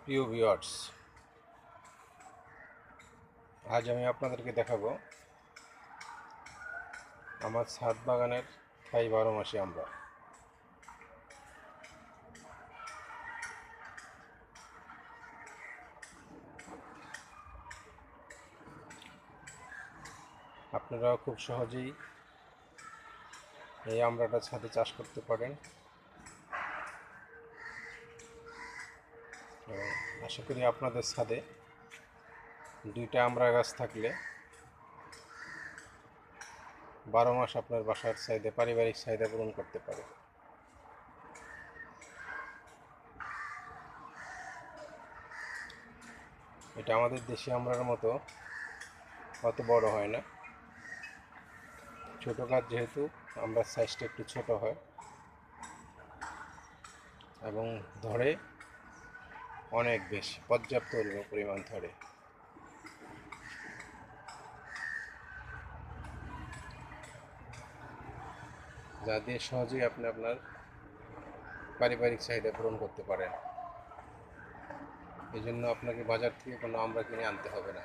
প্রিয় ভিউয়ার্স, আজ আমি আপনাদেরকে দেখাবো আমার ছাদ বাগানের থাই 12 মাসি আমরা। আপনারা খুব সহজেই এই আমড়াটা ছাদে চাষ করতে পারেন এবং আশা করি আপনাদের ছাদে 2টা আমড়া গাছ থাকলে 12 মাস আপনার বাসার চাহিদা, পারিবারিক চাহিদা পূরণ করতে পারে। এটা আমাদের দেশি আমড়ার মতো অত বড় হয় না, ছোটো গাছ যেহেতু আমড়ার সাইজটা একটু ছোট হয় এবং ধরে অনেক বেশি, পর্যাপ্ত পরিমাণ ধরে। যা দিয়ে সহজেই আপনি আপনার পারিবারিক চাহিদা পূরণ করতে পারেন। এই জন্য আপনাকে বাজার থেকে কোনো আমড়া কিনে আনতে হবে না।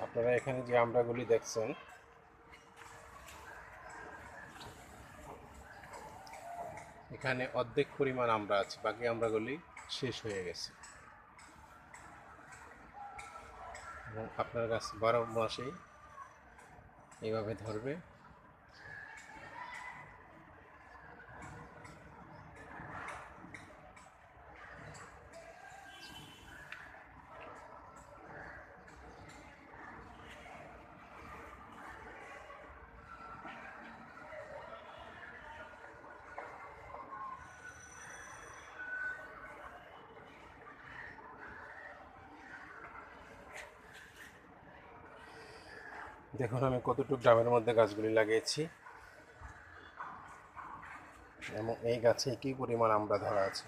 আপনারা এখানে যে আমড়াগুলি দেখছেন, এখানে অর্ধেক পরিমাণ আমড়া আছে, বাকি আমড়াগুলি শেষ হয়ে গেছে এবং আপনার গাছ 12 মাসেই এইভাবে ধরবে। দেখুন আমি কতটুকু ড্রামের মধ্যে গাছগুলি লাগিয়েছি এবং এই গাছে কী পরিমাণ আমড়া ধরা আছে।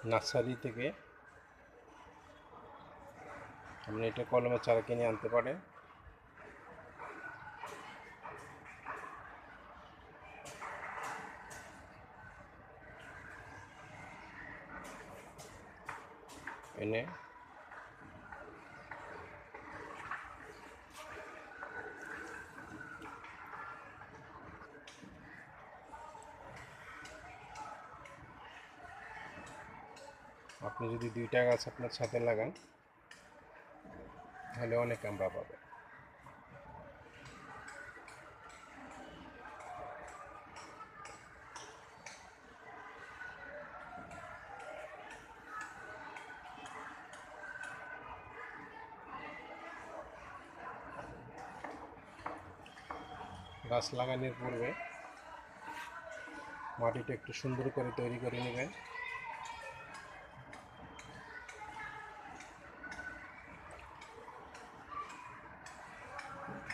নার্সারি থেকে আপনি এটা কলমের চারা কিনে আনতে পারেন। এনে আপনি যদি 2টা গাছ আপনার ছাদে লাগান তাহলে অনেক আমড়া পাবে। গাছ লাগানোর পূর্বে মাটিটা একটু সুন্দর করে তৈরি করে নেবেন।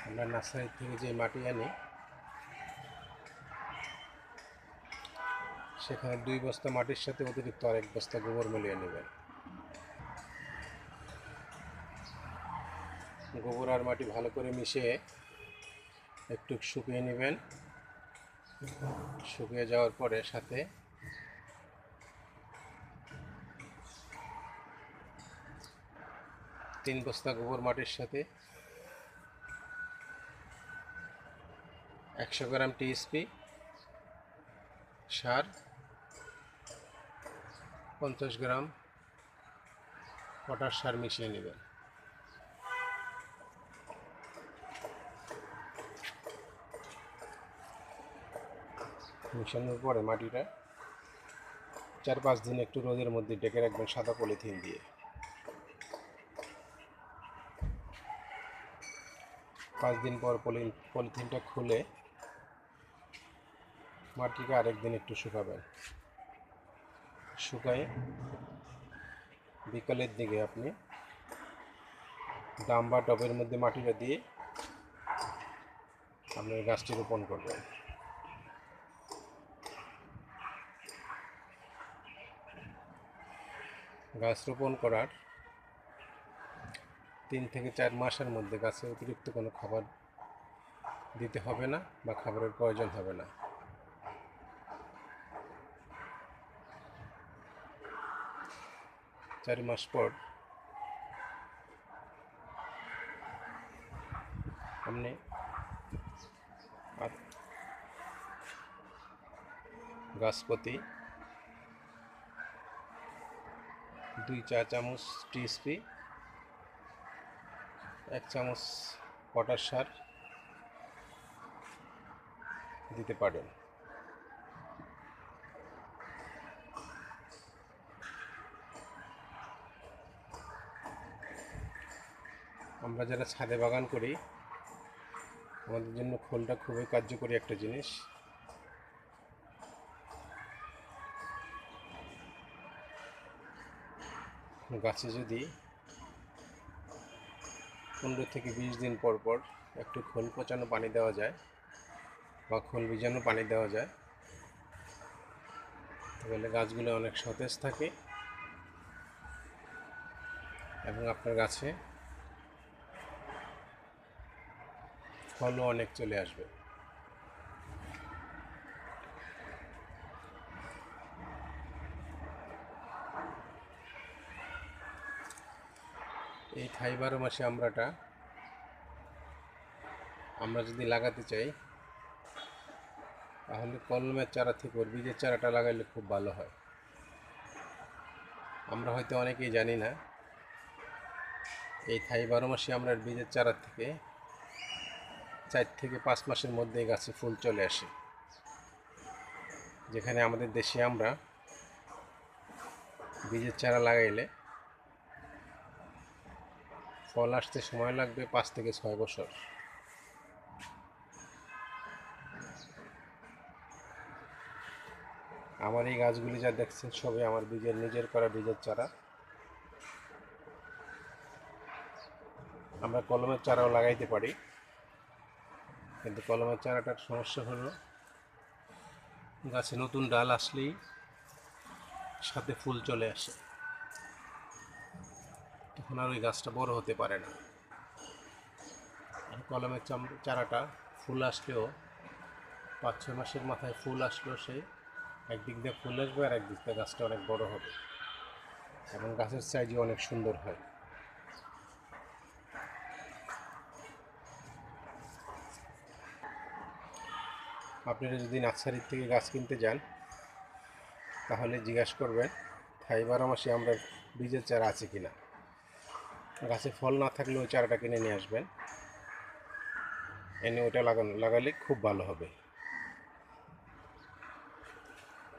আমরা নার্সারি থেকে যে মাটি আনি সেখানে 2 বস্তা মাটির সাথে অতিরিক্ত আরেক বস্তা গোবর মিলিয়ে নেবেন। গোবর আর মাটি ভালো করে মিশিয়ে একটু শুকিয়ে নেবেন। শুকিয়ে যাওয়ার পরে সাথে 3 বস্তা গোবর মাটির সাথে 100 গ্রাম টিএসপি সার, 50 গ্রাম পটাশ সার মিশিয়ে নেবেন। মিশানোর পরে মাটিটা 4-5 দিন একটু রোদের মধ্যে ঢেকে রাখবেন সাদা পলিথিন দিয়ে। 5 দিন পর পলিথিনটা খুলে মাটিকে আরেকদিন একটু শুকাবেন। শুকায়ে বিকালের দিকে আপনি ড্রাম বা টবের মধ্যে মাটিটা দিয়ে আপনার গাছটি রোপণ করবেন। গাছ রোপণ করার 3 থেকে 4 মাসের মধ্যে গাছে অতিরিক্ত কোনো খাবার দিতে হবে না বা খাবারের প্রয়োজন হবে না। 4 মাস পর আপনি গাছ প্রতি 2 চা চামচ টিএসপি, 1 চামচ পটাশ সার দিতে পারেন। আমরা যারা ছাদে বাগান করি আমাদের জন্য খোলটা খুবই কার্যকরী একটা জিনিস। গাছে যদি 15 থেকে 20 দিন পর পর একটু খোল পচানো পানি দেওয়া যায় বা খোল ভিজানো পানি দেওয়া যায়, তাহলে গাছগুলো অনেক সতেজ থাকে এবং আপনার গাছে ফলও অনেক চলে আসবে। এই থাই 12 মাসে আমরা যদি লাগাতে চাই তাহলে কলমের চারা থেকে ওর বীজের চারাটা লাগাইলে খুব ভালো হয়। আমরা হয়তো অনেকেই জানি না এই থাই 12 মাসে আমরা বীজের চারা থেকে 4 থেকে 5 মাসের মধ্যে গাছে ফুল চলে আসে, যেখানে আমাদের দেশে আমরা বীজের চারা লাগাইলে ফল আসতে সময় লাগবে 5 থেকে 6 বছর। আমার এই গাছগুলি যা দেখছেন সবই আমার নিজের করা বীজের চারা। আমরা কলমের চারাও লাগাইতে পারি, কিন্তু কলমের চারাটার সমস্যা হলো গাছে নতুন ডাল আসলেই সাথে ফুল চলে আসে, তখন আর ওই গাছটা বড় হতে পারে না। আর কলমের চারাটা ফুল আসলেও 5-6 মাসের মাথায় ফুল আসলেও সে একদিক দিয়ে ফুল আসবে আর একদিক দিয়ে গাছটা অনেক বড় হবে এবং গাছের সাইজও অনেক সুন্দর হয়। আপনারা যদি নার্সারির থেকে গাছ কিনতে যান তাহলে জিজ্ঞাসা করবেন থাই 12 মাসে আমরা বীজের চারা আছে কিনা। গাছে ফল না থাকলে ওই চারাটা কিনে নিয়ে আসবেন, এনে ওটা লাগালে খুব ভালো হবে।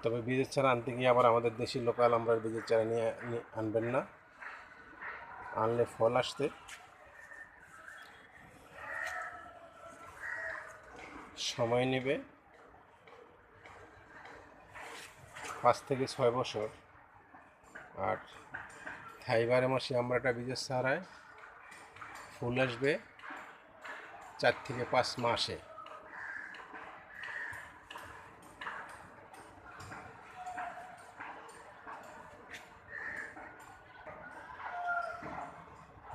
তবে বীজের চারা আনতে গিয়ে আবার আমাদের দেশি লোকাল আমরা বীজের চারা নিয়ে আনবেন না, আনলে ফল আসতে সময় নেবে 5 থেকে 6 বছর। আর থাই 12 মাসে আমরাটা বীজের চারায় ফুল আসবে 4 থেকে 5 মাসে।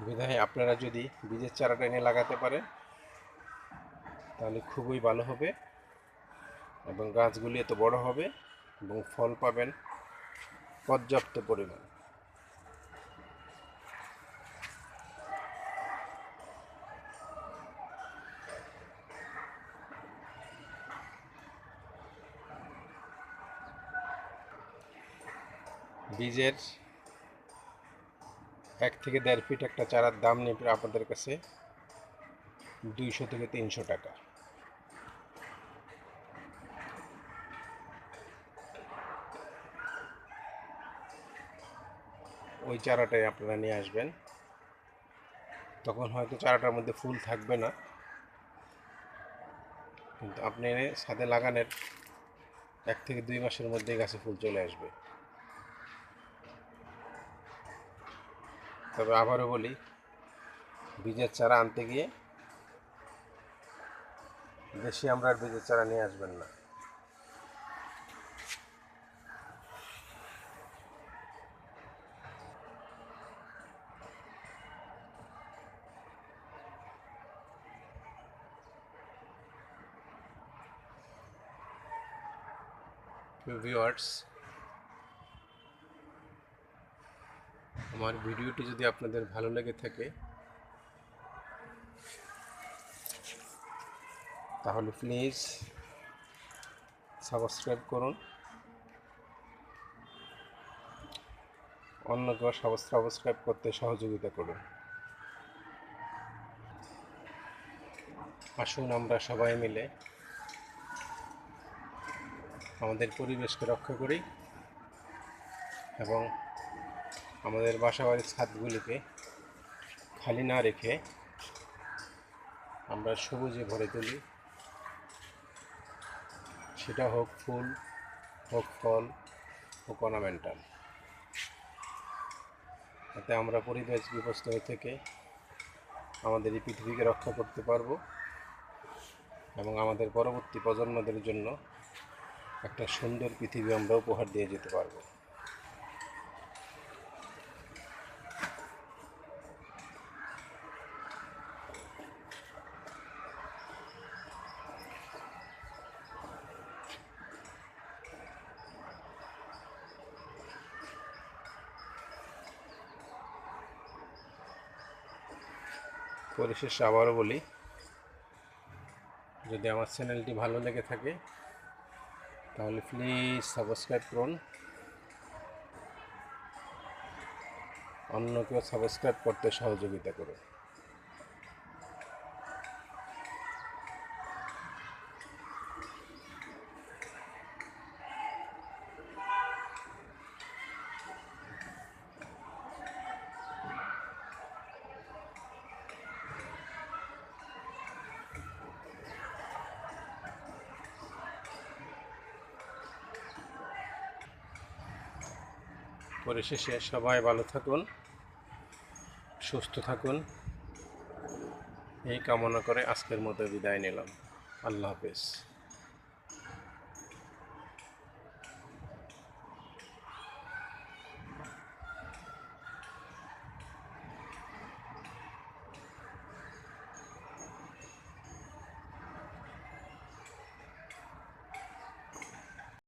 বিধায় আপনারা যদি বীজের চারাটা এনে লাগাতে পারেন তাহলে খুবই ভালো হবে এবং গাছগুলি এত বড় হবে এবং ফল পাবেন পর্যাপ্ত পরিমাণ। বীজের 1 থেকে 1.5 ফিট একটা চারার দাম নেবে আপনাদের কাছে 200 থেকে 300 টাকা। ওই চারাটাই আপনারা নিয়ে আসবেন, তখন হয়তো চারাটার মধ্যে ফুল থাকবে না, কিন্তু আপনি এনে ছাদে লাগানোর 1 থেকে 2 মাসের মধ্যেই গাছে ফুল চলে আসবে। তবে আবারও বলি, বীজের চারা আনতে গিয়ে দেশি আমরা আর বীজের চারা নিয়ে আসবেন না। ভিউয়ার্স, আমার ভিডিওটি যদি আপনাদের ভালো লেগে থাকে তাহলে প্লিজ সাবস্ক্রাইব করুন, অন্যকেও সাবস্ক্রাইব করতে সহযোগিতা করুন। আসুন আমরা সবাই মিলে আমাদের পরিবেশকে রক্ষা করি এবং আমাদের বাসাবাড়ির ছাদগুলিকে খালি না রেখে আমরা সবুজে ভরে তুলি, সেটা হোক ফুল, হোক ফল, হোক অর্নামেন্টাল। এতে আমরা পরিবেশ বিপর্যয় থেকে আমাদের এই পৃথিবীকে রক্ষা করতে পারবো এবং আমাদের পরবর্তী প্রজন্মদের জন্য একটা সুন্দর পৃথিবী আমরা উপহার দিয়ে যেতে পারবো। পরিশেষে আবারও বলি, যদি আমার চ্যানেলটি ভালো লেগে থাকে তাহলে প্লিজ সাবস্ক্রাইব করুন, অন্যকেও সাবস্ক্রাইব করতে সহযোগিতা করুন। পরিশেষে সবাই ভালো থাকুন, সুস্থ থাকুন, এই কামনা করে আজকের মতো বিদায় নিলাম। আল্লাহ হাফেজ।